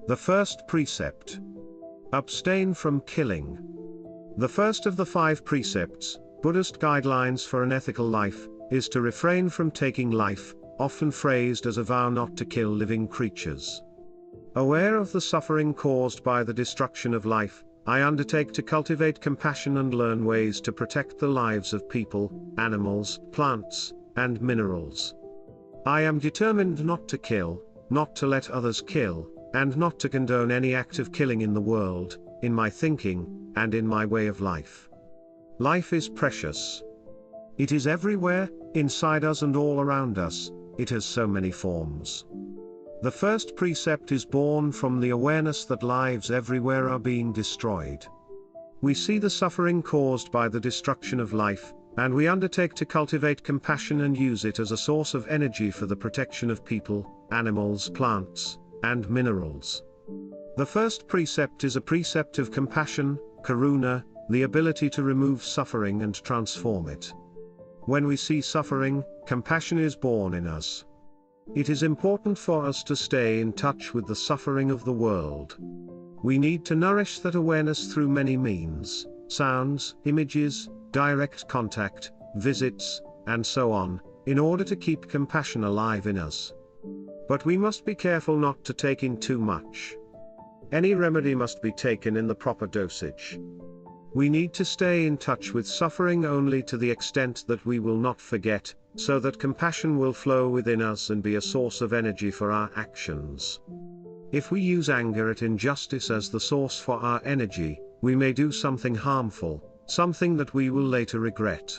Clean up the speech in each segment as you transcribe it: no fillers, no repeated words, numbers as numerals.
The first precept. Abstain from killing. The first of the 5 precepts, Buddhist guidelines for an ethical life, is to refrain from taking life, often phrased as a vow not to kill living creatures. Aware of the suffering caused by the destruction of life, I undertake to cultivate compassion and learn ways to protect the lives of people, animals, plants, and minerals. I am determined not to kill, not to let others kill, and not to condone any act of killing in the world, in my thinking, and in my way of life. Life is precious. It is everywhere, inside us and all around us. It has so many forms. The first precept is born from the awareness that lives everywhere are being destroyed. We see the suffering caused by the destruction of life, and we undertake to cultivate compassion and use it as a source of energy for the protection of people, animals, plants, and minerals. The first precept is a precept of compassion, karuna, the ability to remove suffering and transform it. When we see suffering, compassion is born in us. It is important for us to stay in touch with the suffering of the world. We need to nourish that awareness through many means: sounds, images, direct contact, visits, and so on, in order to keep compassion alive in us. But we must be careful not to take in too much. Any remedy must be taken in the proper dosage. We need to stay in touch with suffering only to the extent that we will not forget, so that compassion will flow within us and be a source of energy for our actions. If we use anger at injustice as the source for our energy, we may do something harmful, something that we will later regret.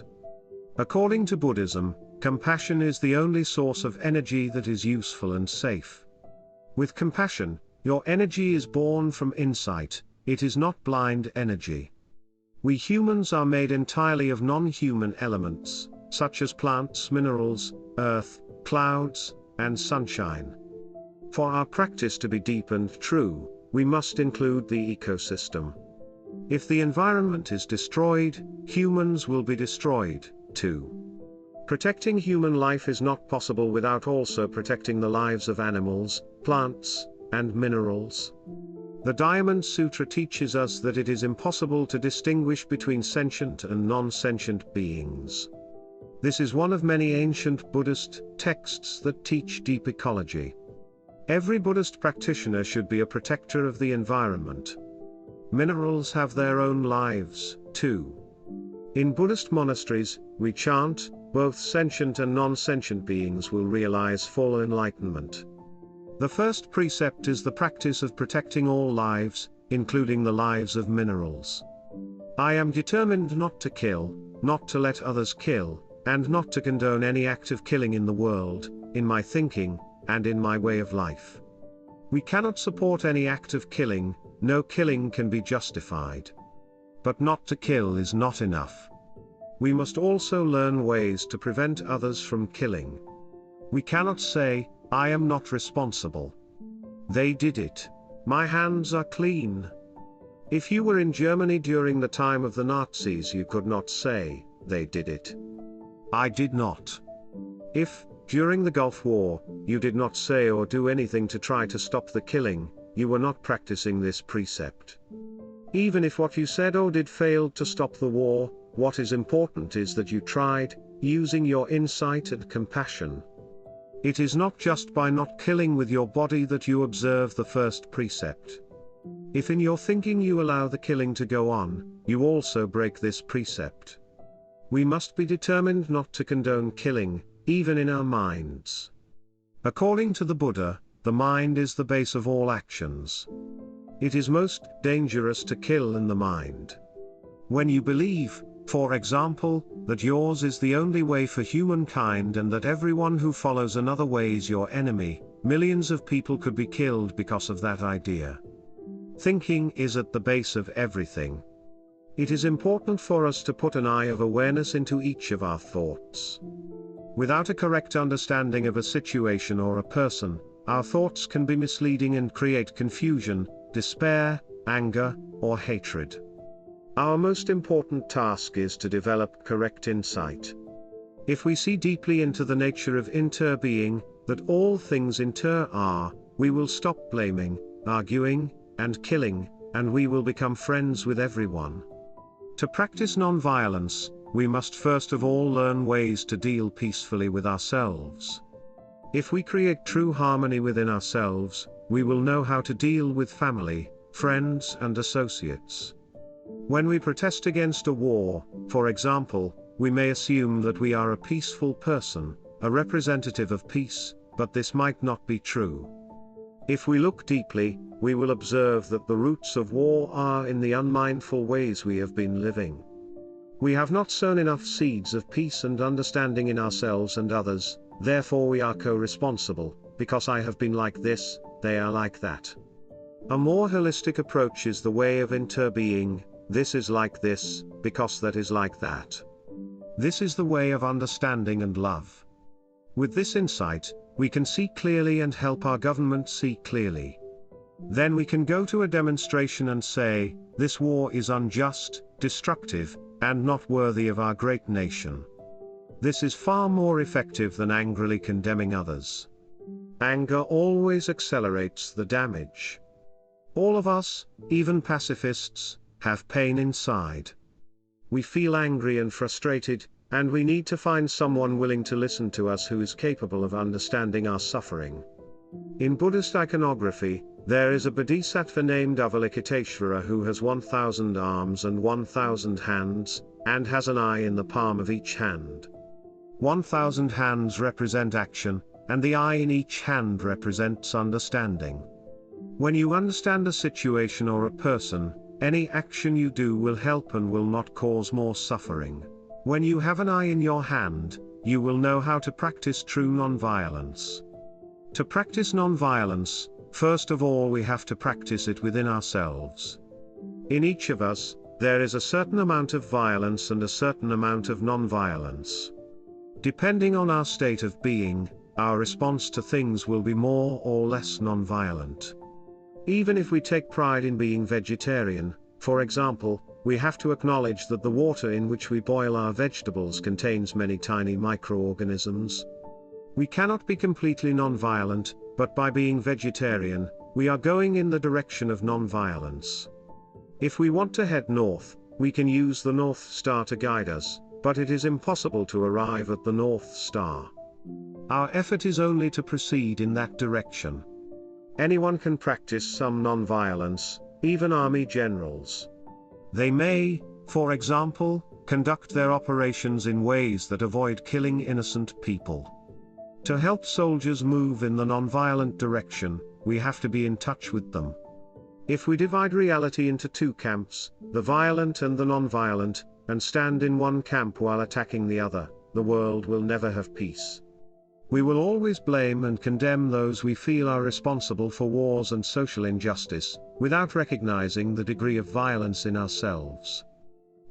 According to Buddhism, compassion is the only source of energy that is useful and safe. With compassion, your energy is born from insight, it is not blind energy. We humans are made entirely of non-human elements, such as plants, minerals, earth, clouds, and sunshine. For our practice to be deep and true, we must include the ecosystem. If the environment is destroyed, humans will be destroyed, too. Protecting human life is not possible without also protecting the lives of animals, plants, and minerals. The Diamond Sutra teaches us that it is impossible to distinguish between sentient and non-sentient beings. This is one of many ancient Buddhist texts that teach deep ecology. Every Buddhist practitioner should be a protector of the environment. Minerals have their own lives, too. In Buddhist monasteries, we chant, both sentient and non-sentient beings will realize full enlightenment. The first precept is the practice of protecting all lives, including the lives of minerals. I am determined not to kill, not to let others kill, and not to condone any act of killing in the world, in my thinking, and in my way of life. We cannot support any act of killing, no killing can be justified. But not to kill is not enough. We must also learn ways to prevent others from killing. We cannot say, I am not responsible. They did it. My hands are clean. If you were in Germany during the time of the Nazis, you could not say, they did it. I did not. If, during the Gulf War, you did not say or do anything to try to stop the killing, you were not practicing this precept. Even if what you said or did failed to stop the war, what is important is that you tried, using your insight and compassion. It is not just by not killing with your body that you observe the first precept. If in your thinking you allow the killing to go on, you also break this precept. We must be determined not to condone killing, even in our minds. According to the Buddha, the mind is the base of all actions. It is most dangerous to kill in the mind. When you believe, for example, that yours is the only way for humankind and that everyone who follows another way is your enemy, millions of people could be killed because of that idea. Thinking is at the base of everything. It is important for us to put an eye of awareness into each of our thoughts. Without a correct understanding of a situation or a person, our thoughts can be misleading and create confusion, despair, anger, or hatred. Our most important task is to develop correct insight. If we see deeply into the nature of inter-being, that all things inter are, we will stop blaming, arguing, and killing, and we will become friends with everyone. To practice non-violence, we must first of all learn ways to deal peacefully with ourselves. If we create true harmony within ourselves, we will know how to deal with family, friends and associates. When we protest against a war, for example, we may assume that we are a peaceful person, a representative of peace, but this might not be true. If we look deeply, we will observe that the roots of war are in the unmindful ways we have been living. We have not sown enough seeds of peace and understanding in ourselves and others, therefore we are co-responsible, because I have been like this, they are like that. A more holistic approach is the way of interbeing, this is like this, because that is like that. This is the way of understanding and love. With this insight, we can see clearly and help our government see clearly. Then we can go to a demonstration and say, this war is unjust, destructive, and not worthy of our great nation. This is far more effective than angrily condemning others. Anger always accelerates the damage. All of us, even pacifists, have pain inside. We feel angry and frustrated, and we need to find someone willing to listen to us who is capable of understanding our suffering. In Buddhist iconography, there is a bodhisattva named Avalokiteshvara who has 1,000 arms and 1,000 hands, and has an eye in the palm of each hand. 1,000 hands represent action, and the eye in each hand represents understanding. When you understand a situation or a person, any action you do will help and will not cause more suffering. When you have an eye in your hand, you will know how to practice true non-violence. To practice non-violence, first of all we have to practice it within ourselves. In each of us, there is a certain amount of violence and a certain amount of non-violence. Depending on our state of being, our response to things will be more or less non-violent. Even if we take pride in being vegetarian, for example, we have to acknowledge that the water in which we boil our vegetables contains many tiny microorganisms. We cannot be completely non-violent, but by being vegetarian, we are going in the direction of non-violence. If we want to head north, we can use the North Star to guide us, but it is impossible to arrive at the North Star. Our effort is only to proceed in that direction. Anyone can practice some non-violence, even army generals. They may, for example, conduct their operations in ways that avoid killing innocent people. To help soldiers move in the non-violent direction, we have to be in touch with them. If we divide reality into two camps, the violent and the non-violent, and stand in one camp while attacking the other, the world will never have peace. We will always blame and condemn those we feel are responsible for wars and social injustice, without recognizing the degree of violence in ourselves.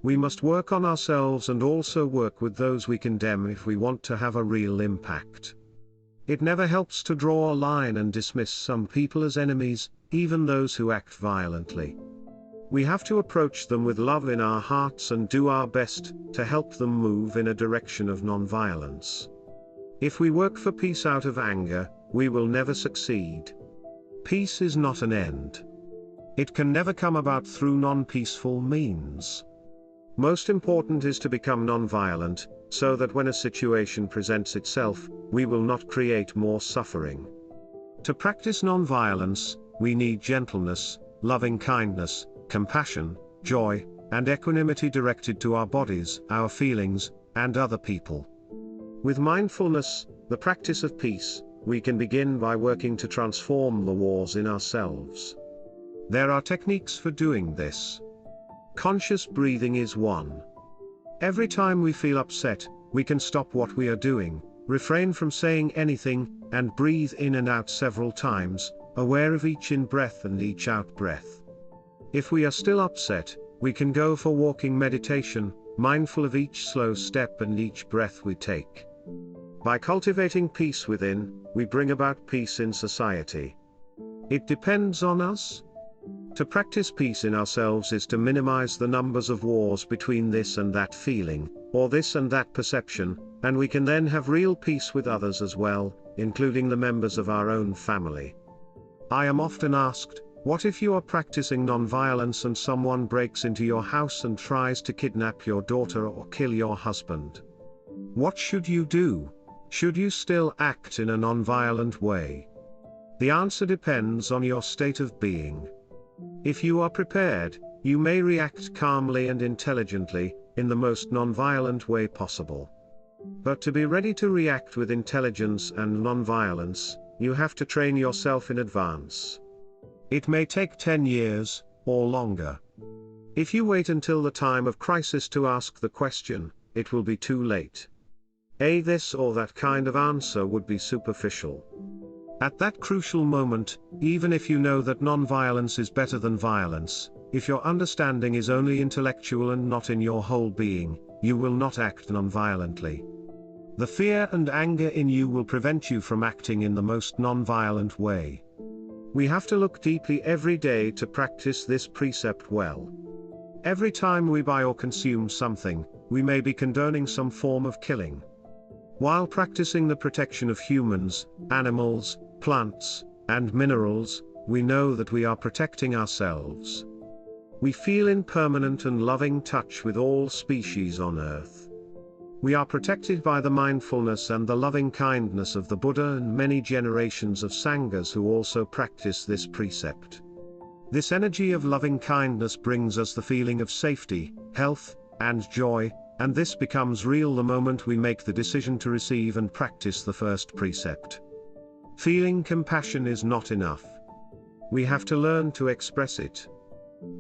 We must work on ourselves and also work with those we condemn if we want to have a real impact. It never helps to draw a line and dismiss some people as enemies, even those who act violently. We have to approach them with love in our hearts and do our best to help them move in a direction of non-violence. If we work for peace out of anger, we will never succeed. Peace is not an end. It can never come about through non-peaceful means. Most important is to become non-violent, so that when a situation presents itself, we will not create more suffering. To practice non-violence, we need gentleness, loving-kindness, compassion, joy, and equanimity directed to our bodies, our feelings, and other people. With mindfulness, the practice of peace, we can begin by working to transform the wars in ourselves. There are techniques for doing this. Conscious breathing is one. Every time we feel upset, we can stop what we are doing, refrain from saying anything, and breathe in and out several times, aware of each in-breath and each out-breath. If we are still upset, we can go for walking meditation, mindful of each slow step and each breath we take. By cultivating peace within, we bring about peace in society. It depends on us. To practice peace in ourselves is to minimize the numbers of wars between this and that feeling, or this and that perception, and we can then have real peace with others as well, including the members of our own family. I am often asked, What if you are practicing non-violence and someone breaks into your house and tries to kidnap your daughter or kill your husband? What should you do? Should you still act in a non-violent way? The answer depends on your state of being. If you are prepared, you may react calmly and intelligently, in the most non-violent way possible. But to be ready to react with intelligence and non-violence, you have to train yourself in advance. It may take 10 years, or longer. If you wait until the time of crisis to ask the question, it will be too late. This or that kind of answer would be superficial. At that crucial moment, even if you know that non-violence is better than violence, if your understanding is only intellectual and not in your whole being, you will not act non-violently. The fear and anger in you will prevent you from acting in the most non-violent way. We have to look deeply every day to practice this precept well. Every time we buy or consume something, we may be condoning some form of killing. While practicing the protection of humans, animals, plants, and minerals, we know that we are protecting ourselves. We feel in permanent and loving touch with all species on earth. We are protected by the mindfulness and the loving kindness of the Buddha and many generations of Sanghas who also practice this precept. This energy of loving kindness brings us the feeling of safety, health, and joy, and this becomes real the moment we make the decision to receive and practice the first precept. Feeling compassion is not enough. We have to learn to express it.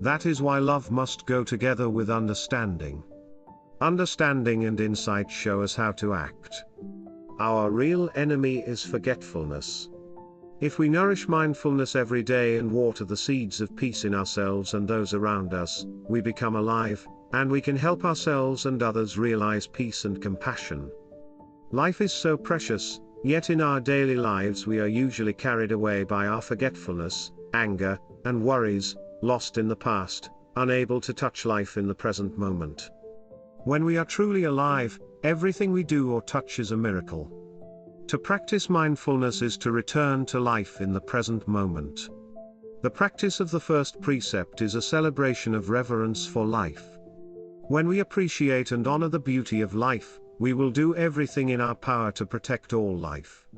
That is why love must go together with understanding. Understanding and insight show us how to act. Our real enemy is forgetfulness. If we nourish mindfulness every day and water the seeds of peace in ourselves and those around us, we become alive, and we can help ourselves and others realize peace and compassion. Life is so precious, yet in our daily lives we are usually carried away by our forgetfulness, anger, and worries, lost in the past, unable to touch life in the present moment. When we are truly alive, everything we do or touch is a miracle. To practice mindfulness is to return to life in the present moment. The practice of the first precept is a celebration of reverence for life. When we appreciate and honor the beauty of life, we will do everything in our power to protect all life.